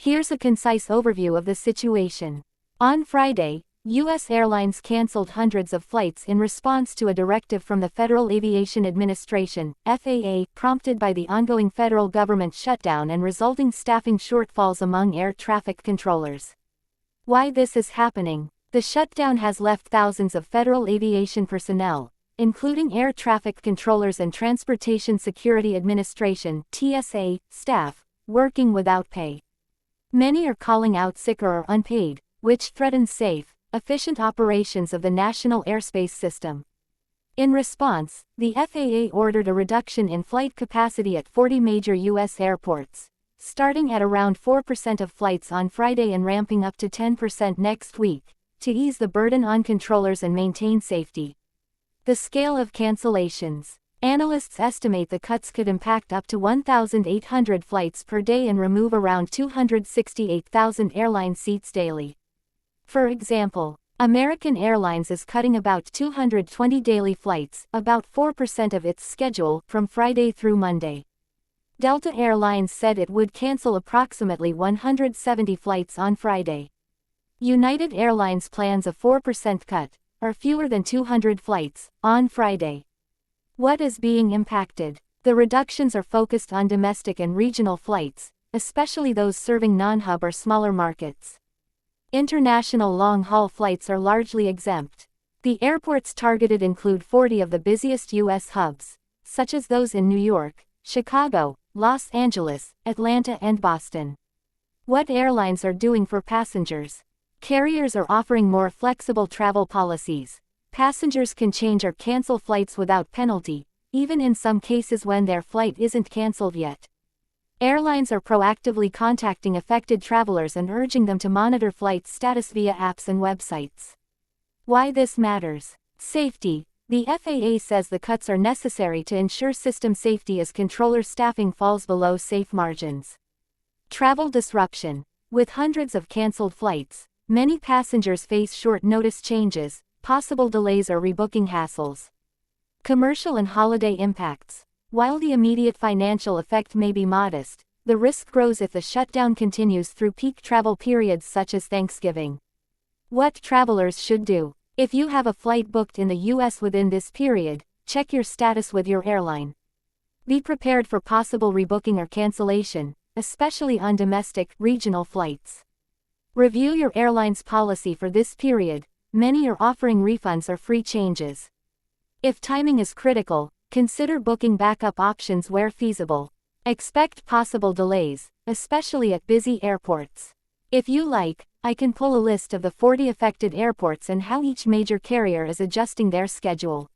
Here's a concise overview of the situation. On Friday, U.S. airlines canceled hundreds of flights in response to a directive from the Federal Aviation Administration, FAA, prompted by the ongoing federal government shutdown and resulting staffing shortfalls among air traffic controllers. Why this is happening? The shutdown has left thousands of federal aviation personnel, including air traffic controllers and Transportation Security Administration (TSA) staff, working without pay. Many are calling out sick or are unpaid, which threatens safe, efficient operations of the national airspace system. In response, the FAA ordered a reduction in flight capacity at 40 major U.S. airports, starting at around 4% of flights on Friday and ramping up to 10% next week, to ease the burden on controllers and maintain safety. The scale of cancellations. Analysts estimate the cuts could impact up to 1,800 flights per day and remove around 268,000 airline seats daily. For example, American Airlines is cutting about 220 daily flights, about 4% of its schedule, from Friday through Monday. Delta Airlines said it would cancel approximately 170 flights on Friday. United Airlines plans a 4% cut, or fewer than 200 flights, on Friday. What is being impacted? The reductions are focused on domestic and regional flights, especially those serving non-hub or smaller markets. International long-haul flights are largely exempt. The airports targeted include 40 of the busiest U.S. hubs, such as those in New York, Chicago, Los Angeles, Atlanta and Boston. What airlines are doing for passengers? Carriers are offering more flexible travel policies. Passengers can change or cancel flights without penalty, even in some cases when their flight isn't canceled yet. Airlines are proactively contacting affected travelers and urging them to monitor flight status via apps and websites. Why this matters? Safety. The FAA says the cuts are necessary to ensure system safety as controller staffing falls below safe margins. Travel disruption. With hundreds of canceled flights, many passengers face short notice changes, possible delays or rebooking hassles. Commercial and holiday impacts. While the immediate financial effect may be modest, the risk grows if the shutdown continues through peak travel periods such as Thanksgiving. What travelers should do. If you have a flight booked in the U.S. within this period, check your status with your airline. Be prepared for possible rebooking or cancellation, especially on domestic, regional flights. Review your airline's policy for this period. Many are offering refunds or free changes. If timing is critical, consider booking backup options where feasible. Expect possible delays, especially at busy airports. If you like, I can pull a list of the 40 affected airports and how each major carrier is adjusting their schedule.